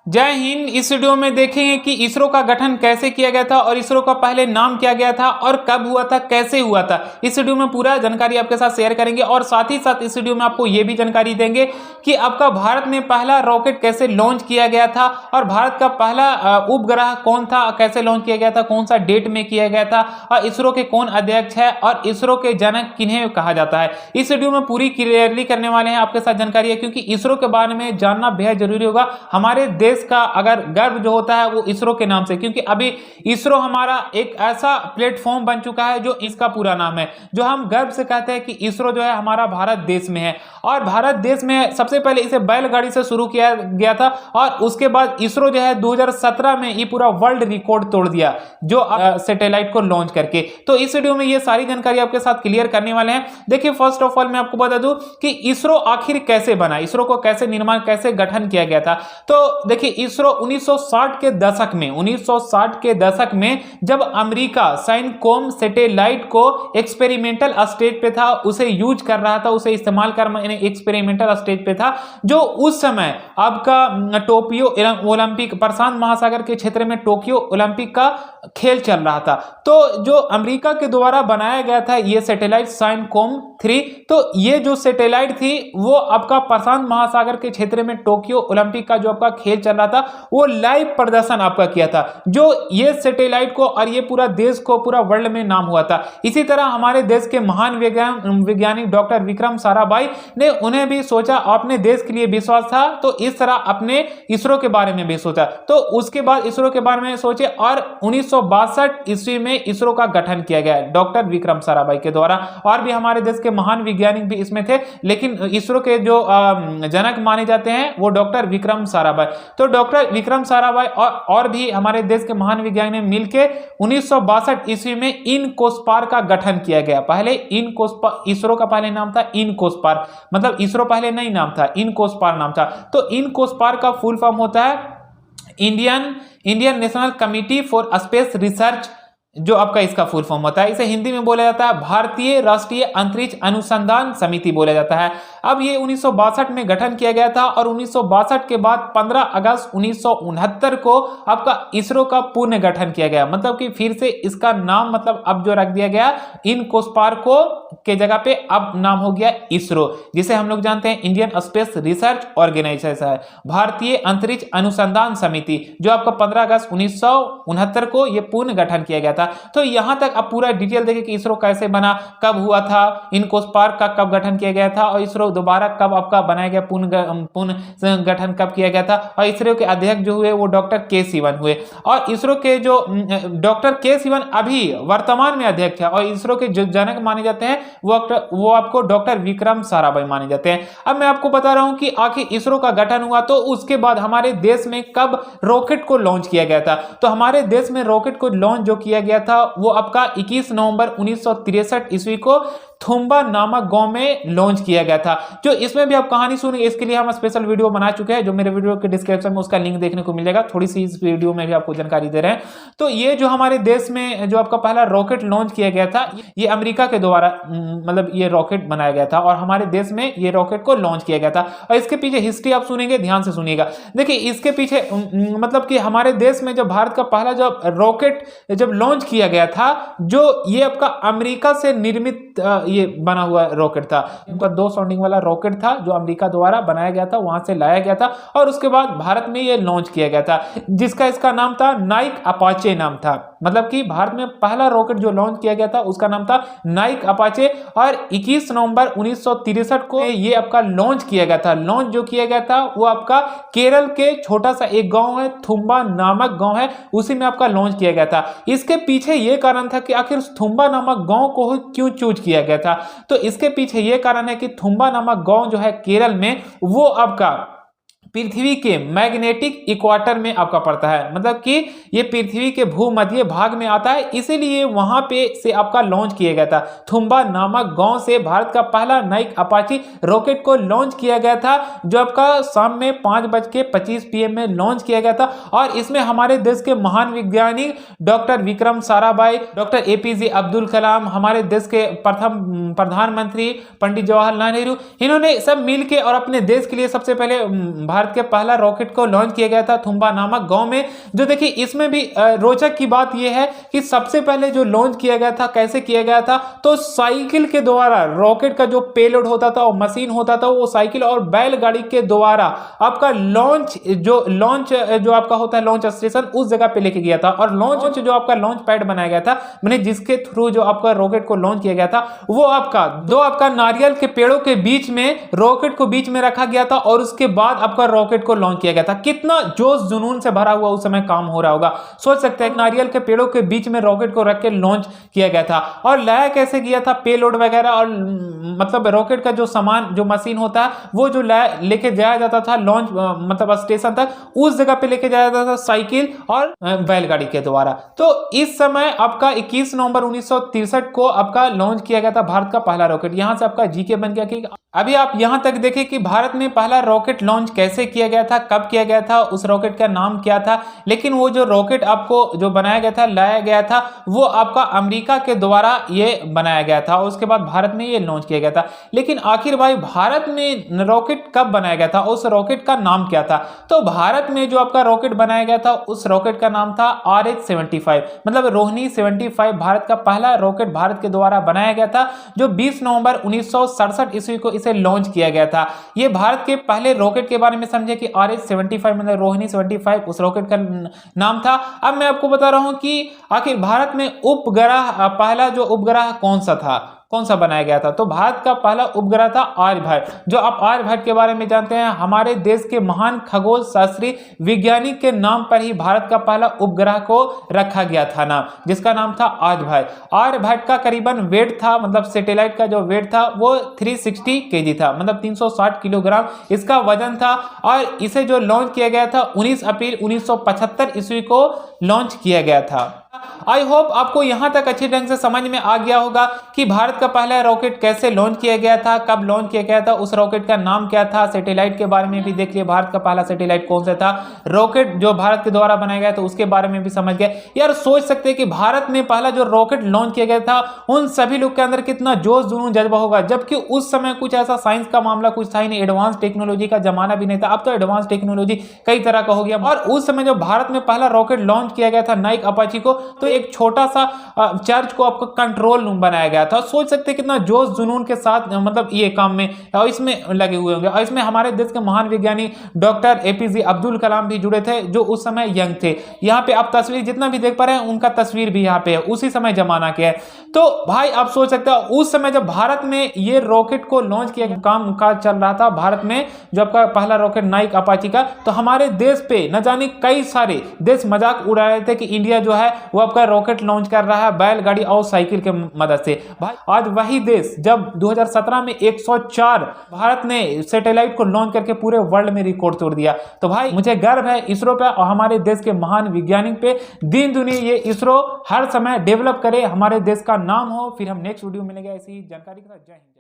जय हिंद। इस वीडियो में देखेंगे कि इसरो का गठन कैसे किया गया था और इसरो का पहले नाम क्या गया था और कब हुआ था, कैसे हुआ था। इस वीडियो में पूरा जानकारी आपके साथ शेयर करेंगे और साथ ही साथ इस वीडियो में आपको यह भी जानकारी देंगे कि आपका भारत में पहला रॉकेट कैसे लॉन्च किया गया था और भारत का पहला उपग्रह कौन था, कैसे लॉन्च किया गया था, कौन सा डेट में किया गया था और इसरो के कौन अध्यक्ष है और इसरो के जनक किन्हें कहा जाता है। इस वीडियो में पूरी क्लियरली करने वाले हैं आपके साथ जानकारी है, क्योंकि इसरो के बारे में जानना बेहद जरूरी होगा। हमारे देश का अगर गर्व जो होता है वो इसरो के नाम से, क्योंकि अभी इसरो हमारा एक ऐसा प्लेटफॉर्म बन चुका है जो इसका पूरा नाम है, जो हम गर्व से कहते हैं कि इसरो जो है हमारा भारत देश में है। और भारत देश में सबसे पहले इसे बैलगाड़ी से शुरू किया गया था और उसके बाद इसरो जो है 2017 में ये पूरा वर्ल्ड रिकॉर्ड तोड़ दिया जो सैटेलाइट को लॉन्च करके। तो इस वीडियो में ये सारी जानकारी आपके साथ क्लियर करने वाले हैं। देखिए, फर्स्ट ऑफ ऑल मैं आपको बता दूं कि इसरो आखिर कैसे बना, इसरो को कैसे निर्माण, कैसे गठन किया गया था। तो देखिए, इसरो 1960 के दशक में जब अमेरिका साइनकॉम सैटेलाइट को एक्सपेरिमेंटल स्टेज पे था, उसे यूज कर रहा था, उसे इस्तेमाल कर एक्सपेरिमेंटल स्टेज पे था, जो उस समय आपका टोक्यो ओलंपिक, प्रशांत महासागर के क्षेत्र में टोक्यो ओलंपिक का खेल चल रहा था। तो जो अमेरिका के द्वारा बनाया गया था ये सैटेलाइट साइनकॉम 3, तो ये जो सैटेलाइट थी वो आपका प्रशांत महासागर के क्षेत्र में टोक्यो ओलंपिक का जो आपका खेल चल रहा था वो लाइव प्रदर्शन आपका किया था, जो ये सैटेलाइट को और ये पूरा देश को, पूरा वर्ल्ड में नाम हुआ था। इसी तरह हमारे देश के महान वैज्ञानिक डॉक्टर विक्रम साराभाई ने, उन्हें भी सोचा, अपने देश के लिए विश्वास था, तो इस तरह अपने इसरो के बारे में भी सोचा। तो उसके बाद इसरो के बारे में सोचे और 1962 ईस्वी में इसरो का गठन किया गया डॉक्टर विक्रम साराभाई के द्वारा। और भी हमारे देश के महान वैज्ञानिक भी इसमें थे, लेकिन इसरो के जो जनक माने जाते हैं वो डॉक्टर विक्रम साराभाई। तो डॉक्टर विक्रम साराभाई और भी हमारे देश के महान वैज्ञानिक मिलकर 1962 ईस्वी में इनकोस्पार का गठन किया गया। पहले इनकोस्पार, इसरो का पहले नाम था इनकोस्पार, मतलब इसरो पहले नहीं नाम था, इनकोस्पार नाम था। तो इनकोस्पार का फुल फॉर्म होता है Indian national committee for space research, जो आपका इसका फुल फॉर्म होता है। इसे हिंदी में बोला जाता है भारतीय राष्ट्रीय अंतरिक्ष अनुसंधान समिति बोला जाता है। अब ये 1962 में गठन किया गया था और 1962 के बाद 15 अगस्त 1969 को आपका इसरो का पुनः गठन किया गया, मतलब कि फिर से इसका नाम, मतलब अब जो रख दिया गया इनकोस्पार को के जगह पे अब नाम हो गया इसरो, जिसे हम लोग जानते हैं इंडियन स्पेस रिसर्च ऑर्गेनाइजेशन है, भारतीय अंतरिक्ष अनुसंधान समिति, जो आपका 15 अगस्त 1969 को ये पुनः गठन किया गया था। तो यहां तक अब पूरा डिटेल देखें कि इसरो कैसे बना, कब हुआ था, इनकोस्पार का कब गठन किया गया था और इसरो दोबारा कब आपका बनाया गया, पुनः गठन कब किया गया था। और इसरो के अध्यक्ष जो हुए वो डॉक्टर के सिवन हुए और इसरो के जो डॉक्टर के सिवन अभी वर्तमान में अध्यक्ष है और इसरो के जो जनक माने जाते हैं वो आपको डॉक्टर विक्रम साराभाई माने जाते हैं। अब मैं आपको बता रहा हूं कि आखिर इसरो का गठन हुआ तो उसके बाद हमारे देश में कब रॉकेट को लॉन्च किया गया था। तो हमारे देश में रॉकेट को लॉन्च जो किया गया था वो आपका 21 नवंबर 1963 ईस्वी को थुम्बा नामक गांव में लॉन्च किया गया था। जो इसमें भी आप कहानी सुनिए, इसके लिए हम स्पेशल वीडियो बना चुके हैं, जो मेरे वीडियो के डिस्क्रिप्शन में उसका लिंक देखने को मिलेगा। थोड़ी सी इस वीडियो में भी आपको जानकारी दे रहे हैं। तो ये जो हमारे देश में जो आपका पहला रॉकेट लॉन्च किया गया था ये अमेरिका के द्वारा, मतलब ये रॉकेट बनाया गया था और हमारे देश में ये रॉकेट को लॉन्च किया गया था। और इसके पीछे हिस्ट्री आप सुनेंगे, ध्यान से सुनिएगा। देखिए, इसके पीछे मतलब कि हमारे देश में जब भारत का पहला जब रॉकेट जब लॉन्च किया गया था, जो ये आपका अमेरिका से निर्मित ये बना हुआ रॉकेट था, इनका 2 साउंडिंग वाला रॉकेट था जो अमेरिका द्वारा बनाया गया था, वहां से लाया गया था और उसके बाद भारत में ये लॉन्च किया गया था, जिसका इसका नाम था नाइक अपाचे नाम था। मतलब कि भारत में पहला रॉकेट जो लॉन्च किया गया था उसका नाम था नाइक अपाचे और 21 नवंबर 1963 को ये आपका लॉन्च किया गया था। लॉन्च जो किया गया था वो आपका केरल के छोटा सा एक गांव है, थुम्बा नामक गांव है, उसी में आपका लॉन्च किया गया था। इसके पीछे ये कारण था कि आखिर थुम्बा नामक गांव को क्यों चूज किया गया था। तो इसके पीछे ये कारण है कि थुम्बा नामक गांव जो है केरल में, वो आपका पृथ्वी के मैग्नेटिक इक्वाटर में आपका पड़ता है, मतलब कि ये पृथ्वी के भूमध्य भाग में आता है, इसीलिए वहां पे से आपका लॉन्च किया गया था। थुम्बा नामक गांव से भारत का पहला नाइक अपाची रॉकेट को लॉन्च किया गया था, जो आपका शाम में 5:25 PM में लॉन्च किया गया था। और इसमें हमारे देश के महान वैज्ञानिक doctor Vikram Sarabhai, doctor APJ Abdul Kalam, हमारे देश के प्रथम प्रधानमंत्री पंडित जवाहरलाल नेहरू, इन्होंने सब मिलकर और अपने देश के लिए सबसे पहले भारत के पहला रॉकेट को लॉन्च किया गया था थुम्बा नामक गांव में। जो देखिए इसमें भी रोचक की बात यह है कि सबसे पहले जो लॉन्च किया गया था, कैसे किया गया था, तो साइकिल के द्वारा रॉकेट का जो पेलोड होता था और मशीन होता था वो साइकिल और बैलगाड़ी के द्वारा आपका लॉन्च जो आपका होता है लॉन्च स्टेशन उस जगह पे लेके गया था। और लॉन्च जो आपका लॉन्च पैड बनाया गया था, मैंने जिसके थ्रू जो आपका रॉकेट को लॉन्च किया गया था, वो आपका नारियल के पेड़ों के बीच में रॉकेट को बीच में रखा गया था और उसके बाद आपका रॉकेट को लॉन्च किया गया था। कितना जोश जुनून से भरा हुआ उस समय काम हो रहा होगा, सोच सकते हैं। नारियल के पेड़ों के बीच में रॉकेट को रख के लॉन्च किया गया था। और लाया कैसे गया था, पेलोड वगैरह, और मतलब रॉकेट का जो सामान जो मशीन होता है वो जो लेके जाया जाता था लॉन्च मतलब स्टेशन तक, उस जगह पे लेके जाया जाता था साइकिल और बैलगाड़ी के द्वारा। तो इस समय आपका 21 नवंबर 1963 को आपका लॉन्च किया गया था भारत का पहला रॉकेट। यहां से आपका जीके बन गया कि अभी आप यहां तक देखें कि भारत में पहला रॉकेट लॉन्च कैसे किया गया था, कब किया गया था, उस रॉकेट का नाम क्या था। लेकिन वो जो रॉकेट आपको जो बनाया गया था, लाया गया था, वो आपका अमेरिका के द्वारा ये बनाया गया था और उसके बाद भारत में ये लॉन्च किया गया था। लेकिन आखिर भाई भारत में रॉकेट कब बनाया गया था, उस रॉकेट का नाम क्या था? तो भारत में जो आपका रॉकेट बनाया गया था उस रॉकेट का नाम था RH-75, मतलब रोहिणी 75। भारत का पहला रॉकेट भारत के द्वारा बनाया गया था जो 20 नवंबर 1967 ईस्वी को इसे लॉन्च किया गया था। ये भारत के पहले रॉकेट के बारे में समझे कि RH-75 मतलब रोहिणी 75 उस रॉकेट का नाम था। अब मैं आपको बता रहा हूं कि आखिर भारत में उपग्रह पहला जो उपग्रह कौन सा बनाया गया था। तो भारत का पहला उपग्रह था आर्यभट्ट। जो आप आर्यभट्ट के बारे में जानते हैं, हमारे देश के महान खगोल शास्त्री वैज्ञानिक के नाम पर ही भारत का पहला उपग्रह को रखा गया था नाम, जिसका नाम था आर्यभट्ट। आर्यभट्ट का करीबन वेट था, मतलब सैटेलाइट का जो वेट था वो 360 kg था, मतलब 360 किलोग्राम इसका वजन था। और इसे जो लॉन्च किया गया था 19 अप्रैल 1975 ईस्वी को लॉन्च किया गया था। आई होप आपको यहां तक अच्छे ढंग से समझ में आ गया होगा कि भारत का पहला रॉकेट कैसे लॉन्च किया गया था, कब लॉन्च किया गया था, उस रॉकेट का नाम क्या था। सैटेलाइट के बारे में भी देख लिया, भारत का पहला सैटेलाइट कौन सा था, रॉकेट जो भारत के द्वारा बनाया गया था उसके बारे में भी समझ गए। यार सोच सकते हैं कि भारत में पहला जो रॉकेट लॉन्च किया गया था उन सभी लोग के अंदर कितना जोश जुनून जज्बा होगा, जबकि उस समय कुछ ऐसा साइंस का मामला कुछ था ही नहीं, एडवांस टेक्नोलॉजी का जमाना भी नहीं था। अब तो एडवांस टेक्नोलॉजी कई तरह का हो गया। और उस समय जो भारत में पहला रॉकेट लॉन्च किया गया था नाइक अपाची को, तो एक छोटा सा चर्च को आपको कंट्रोल रूम बनाया गया था। सोच सकते हैं कितना जोश जुनून के साथ मतलब ये काम में और इसमें लगे हुए होंगे। और इसमें हमारे देश के महान वैज्ञानिक डॉक्टर APJ अब्दुल कलाम भी जुड़े थे, जो उस समय यंग थे। यहाँ पे आप तस्वीर जितना भी देख पा रहे हैं उनका तस्वीर भी यहाँ पे है, उसी समय जमाना के है। तो भाई आप सोच सकते हैं उस समय जब भारत में ये रॉकेट को लॉन्च किया, काम काज चल रहा था भारत में, जो आपका पहला रॉकेट नाइक अपाची का, तो हमारे देश पे न जाने कई सारे देश मजाक उड़ा रहे थे कि इंडिया जो है वो आपका रॉकेट लॉन्च कर रहा है बैलगाड़ी और साइकिल के मदद से। भाई आज वही देश जब 2017 में 104 भारत ने सैटेलाइट को लॉन्च करके पूरे वर्ल्ड में रिकॉर्ड तोड़ दिया। तो भाई मुझे गर्व है इसरो पे और हमारे देश के महान वैज्ञानिक पे। दिन दुनिया ये इसरो हर समय डेवलप करे, हमारे देश का नाम हो। फिर हम नेक्स्ट वीडियो मिलेंगे ऐसी जानकारी के साथ। जय हिंद।